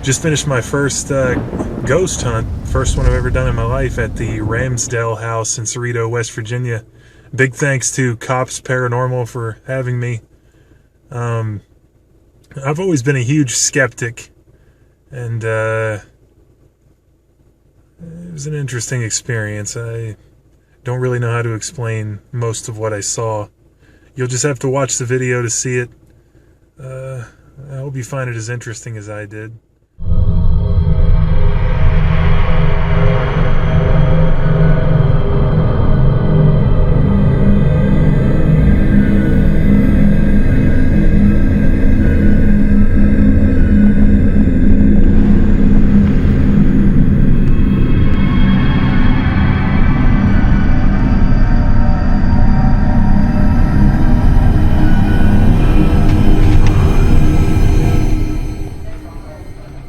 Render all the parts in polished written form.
Just finished my first ghost hunt, first one I've ever done in my life, at the Ramsdell house in Cerrito, West Virginia. Big thanks to C.O.P.S Paranormal for having me. I've always been a huge skeptic, and it was an interesting experience. I don't really know how to explain most of what I saw. You'll just have to watch the video to see it. I hope you find it as interesting as I did.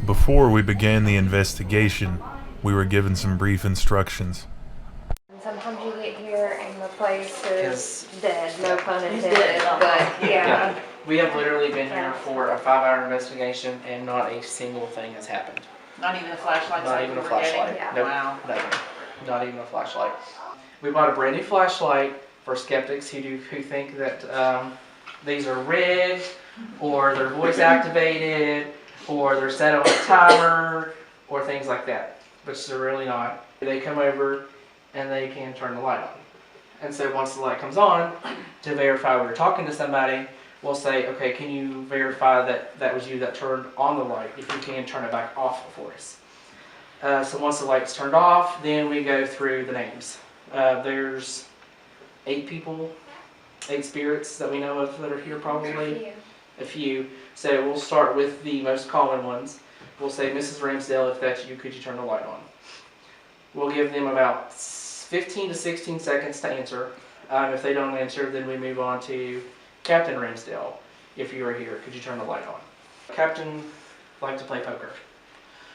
Before we began the investigation, we were given some brief instructions. Sometimes you get here and the place is dead, no pun intended, but yeah. We have literally been here for a 5-hour investigation and not a single thing has happened. Not even a flashlight? Not even a flashlight. Yeah. Nope. Wow. Nothing. Not even a flashlight. We bought a brand new flashlight for skeptics who think that these are rigged, or they're voice activated, or they're set on a timer, or things like that, which they're really not. They come over and they can turn the light on. And so once the light comes on, to verify we're talking to somebody, we'll say, okay, can you verify that that was you that turned on the light? If you can, turn it back off for us. So once the light's turned off, then we go through the names. There's 8 people, 8 spirits that we know of that are here probably. A few. So we'll start with the most common ones. We'll say, Mrs. Ramsdell, if that's you, could you turn the light on? We'll give them about 15 to 16 seconds to answer. If they don't answer, then we move on to Captain Ramsdell. If you are here, could you turn the light on? Captain liked to play poker.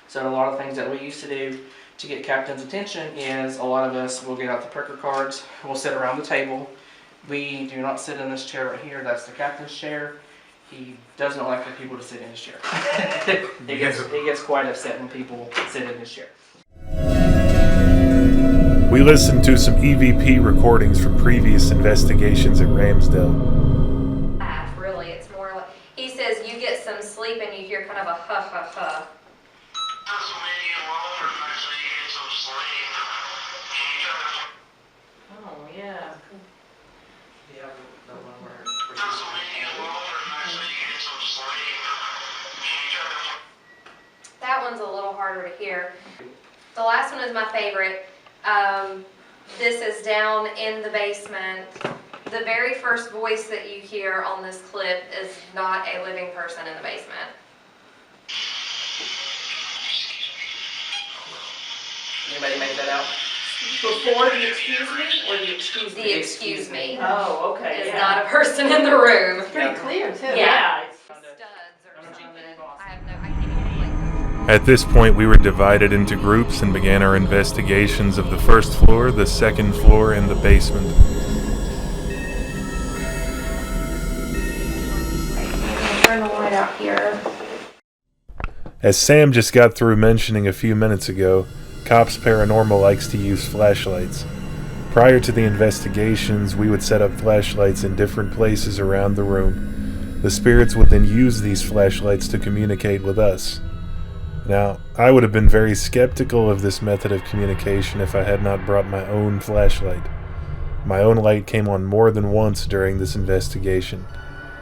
So a lot of things that we used to do to get Captain's attention is a lot of us will get out the poker cards. We'll sit around the table. We do not sit in this chair right here. That's the Captain's chair. He does not like for people to sit in his chair. He gets quite upset when people sit in his chair. We listened to some EVP recordings from previous investigations at Ramsdell. Really, it's more like, he says you get some sleep and you hear kind of a ha ha ha. Oh, yeah. That one's a little harder to hear. The last one is my favorite. This is down in the basement. The very first voice that you hear on this clip is not a living person in the basement. Anybody make that out? Before the excuse me or the excuse me? The excuse me Oh, okay. is Yeah. not a person in the room. It's pretty clear, too. Yeah. It's Studs or something. I can't even At this point, we were divided into groups and began our investigations of the first floor, the second floor, and the basement. turn the light out here. As Sam just got through mentioning a few minutes ago, C.O.P.S Paranormal likes to use flashlights. Prior to the investigations, we would set up flashlights in different places around the room. The spirits would then use these flashlights to communicate with us. Now, I would have been very skeptical of this method of communication if I had not brought my own flashlight. My own light came on more than once during this investigation.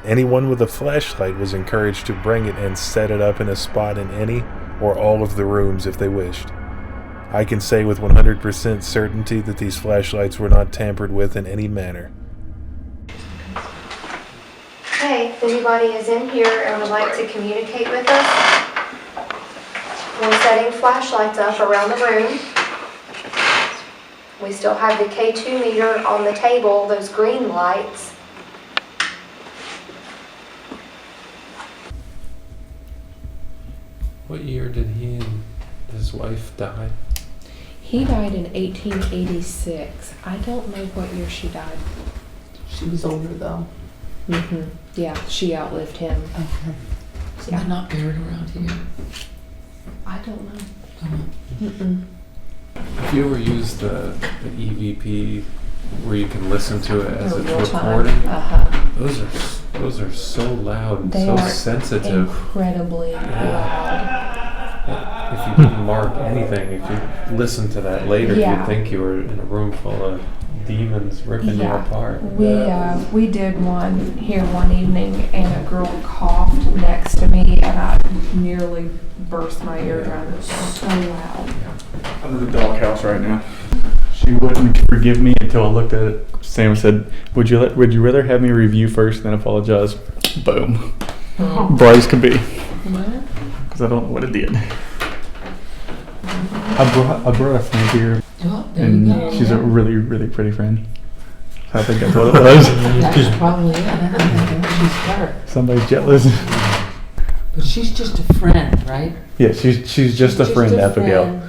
Anyone with a flashlight was encouraged to bring it and set it up in a spot in any or all of the rooms if they wished. I can say with 100% certainty that these flashlights were not tampered with in any manner. Hey, if anybody is in here and would like to communicate with us, we're setting flashlights up around the room. We still have the K2 meter on the table, those green lights. What year did he and his wife die? He died in 1886. I don't know what year she died. She was older, though. Yeah, she outlived him. Okay. So they're not buried around here? I don't know. Mm-mm. Have you ever used the EVP where you can listen to it as They're it's real time. recording? Uh-huh. Those are so loud and They so are sensitive. incredibly loud. If you didn't mark anything, if you listened to that later, Yeah. you'd think you were in a room full of demons ripping you Yeah. apart. We did one here one evening, and a girl coughed next to me, and I nearly burst my eardrum. It was so loud. I'm in the doghouse right now. She wouldn't forgive me until I looked at it. Sam said, "Would you rather have me review first, then apologize?" Boom. Bright as can be, What? because I don't know what it did. I brought a friend here, Oh, there you go. and she's a really, really pretty friend. So I think that's what it was. That's probably it. I think she's hurt. Somebody's jealous. But she's just a friend, right? Yeah, she's just a friend, Abigail. friend.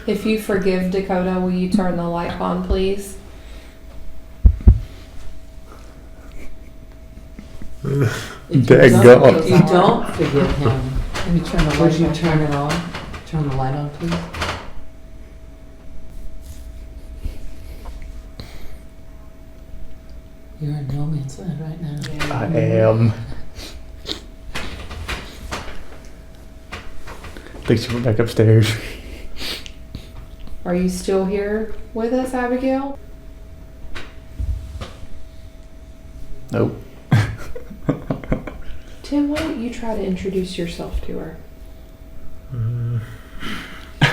If you forgive Dakota, will you turn the light on, please? If Daggone. you don't forgive him, can you turn the light on? Would you turn it on? Turn the light on, please. You're in no man's land right now. I am. I think she went back upstairs. Are you still here with us, Abigail? Nope. Tim, why don't you try to introduce yourself to her? Trying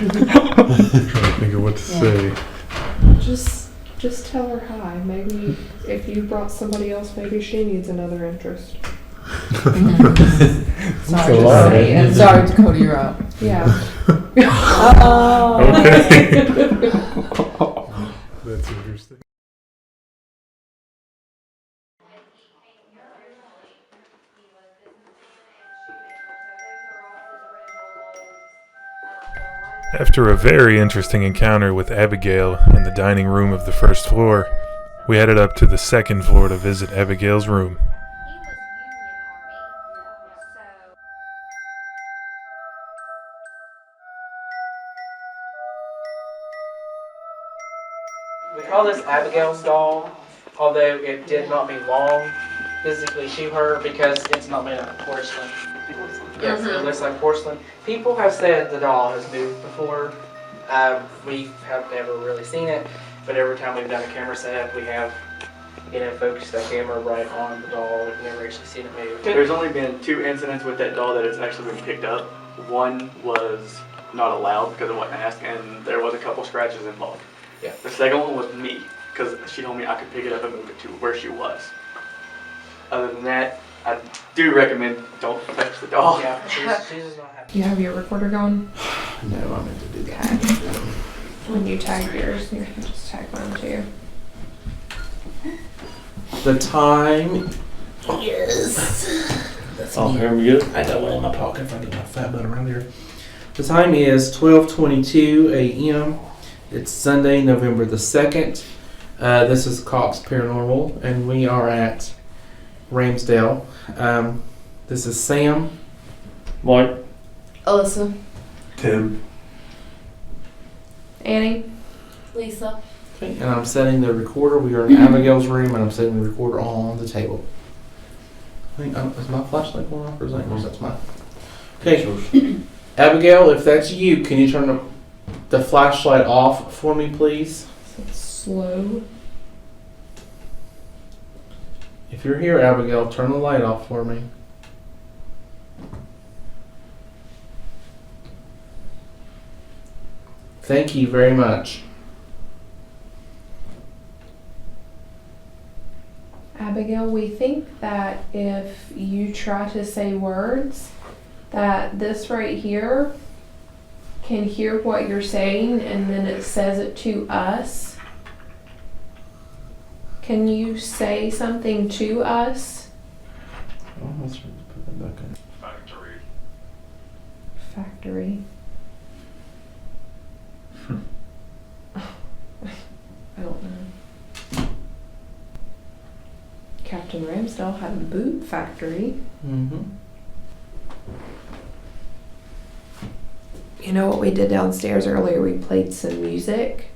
to think of what to say. Just tell her hi. Maybe if you brought somebody else, maybe she needs another interest. Sorry, a lot. Sorry, Dakota, you're up. Yeah. Okay. That's interesting. After a very interesting encounter with Abigail in the dining room of the first floor, we headed up to the second floor to visit Abigail's room. We call this Abigail's doll, although it did not belong physically to her because it's not made out of porcelain. Yes, it looks like porcelain. People have said the doll has moved before. We have never really seen it, but every time we've done a camera setup, we have, focused that camera right on the doll. We've never actually seen it move. There's only been 2 incidents with that doll that it's actually been picked up. One was not allowed because it wasn't asked, and there was a couple scratches involved. Yeah. The second one was me, because she told me I could pick it up and move it to where she was. Other than that, I do recommend don't touch the doll. Yeah, she's just not happy. You have your recorder going? No, I meant to do that. When you tag yours, you can just tag mine too. The time. Yes. Oh, here we go. I got one in my pocket if I get my fat butt around here. The time is 12:22 a.m. It's Sunday, November the 2nd. This is C.O.P.S Paranormal, and we are at Ramsdell. This is Sam. Mike. Alyssa. Tim. Annie. Lisa. Okay, and I'm setting the recorder. We are in Abigail's room, and I'm setting the recorder on the table. I think, is my flashlight going off, or is that yours? That's mine. Okay, Abigail, if that's you, can you turn the flashlight off for me, please? Slow. If you're here, Abigail, turn the light off for me. Thank you very much. Abigail, we think that if you try to say words, that this right here can hear what you're saying and then it says it to us. Can you say something to us? Oh, let's put that back in. Factory. I don't know. Captain Ramsdell had a boot factory. Mm-hmm. You know what we did downstairs earlier? We played some music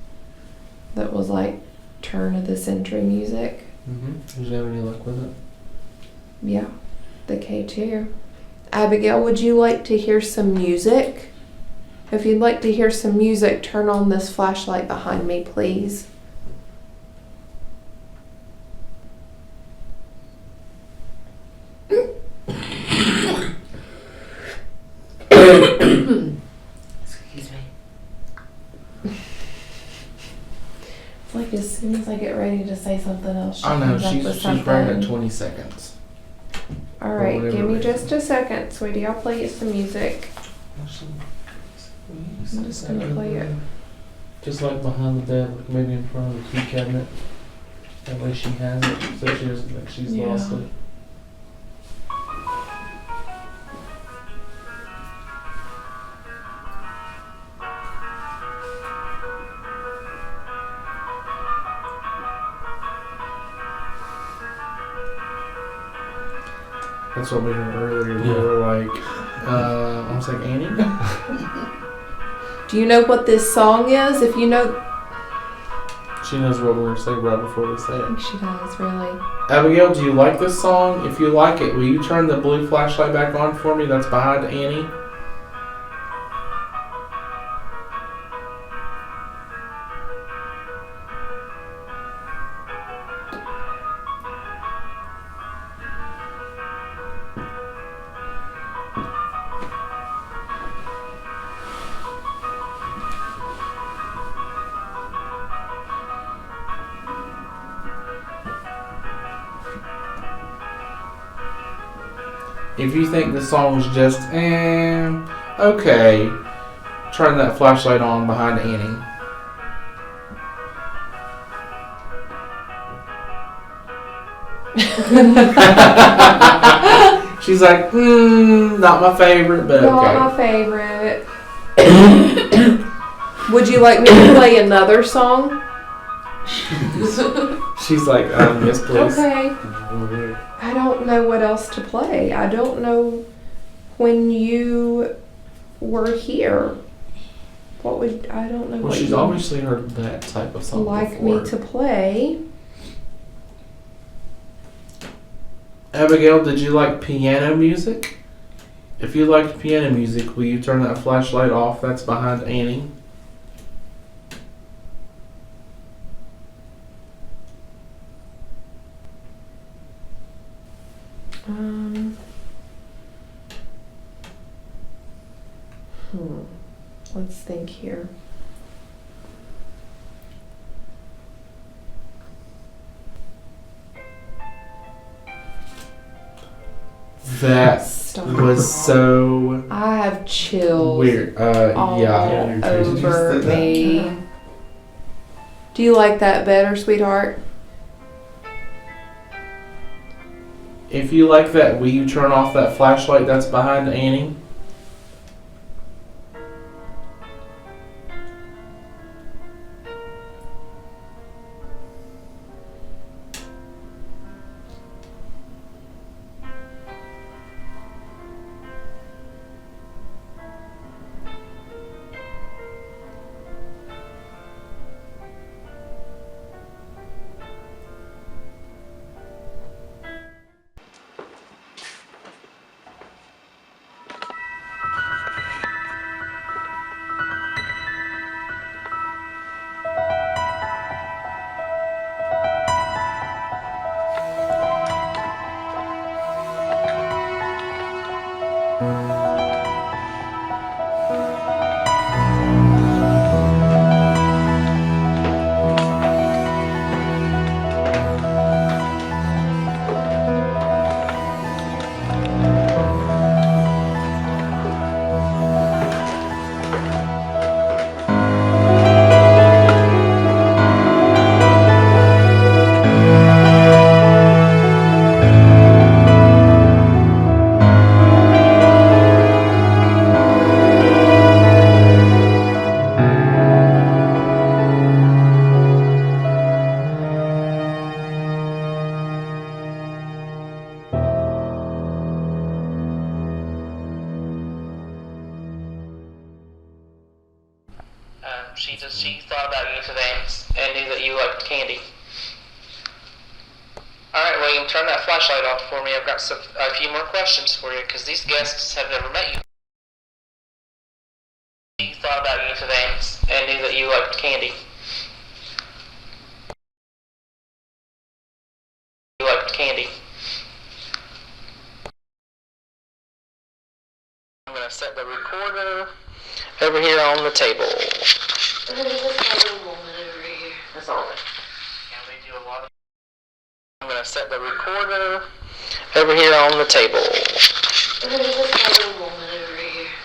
that was like turn of the century music. Did you have any luck with it? Yeah, the K2. Abigail, would you like to hear some music? If you'd like to hear some music, turn on this flashlight behind me, please. Excuse me. It's like as soon as I get ready to say something else, she I know, comes up with she's running at something. 20 seconds. All right, whatever give me reason. just a second, sweetie. I'll play you some music. I'm just gonna play it. Just like behind the bed, like maybe in front of the key cabinet. That way she has it, so she doesn't think she's Yeah. lost it. That's what we heard earlier. We were like, I was like, Annie? Do you know what this song is? If you know, She knows what we're going to say right before we say I it. think she does, really. Abigail, do you like this song? If you like it, will you turn the blue flashlight back on for me that's behind Annie? If you think the song's just, okay, turn that flashlight on behind Annie. She's like, not my favorite, but Not okay. my favorite. Would you like me to play another song? She's like, yes, please. Okay. I don't know what else to play. I don't know when you were here. What would I don't know Well, what she's you obviously heard that type of song like before. me to play. Abigail, did you like piano music? If you liked piano music, will you turn that flashlight off that's behind Annie? Um, let's think here. That Stop. was so I have chills weird. all Yeah. over me. Do you like that better, sweetheart? If you like that, will you turn off that flashlight that's behind Annie? She thought about you today and knew that you liked candy. Alright, William, turn that flashlight off for me. I've got a few more questions for you, because these guests have never met you. She thought about you today and knew that you liked candy. You liked candy. I'm going to set the recorder over here on the table. That's all right. Can we do a lot of... I'm going to set the recorder over here on the table.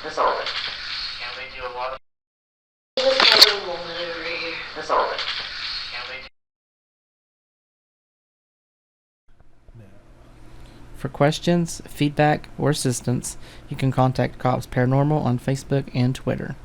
That's all right. Can we do a lot of... That's all right. Can we do... For questions, feedback, or assistance, you can contact C.O.P.S Paranormal on Facebook and Twitter.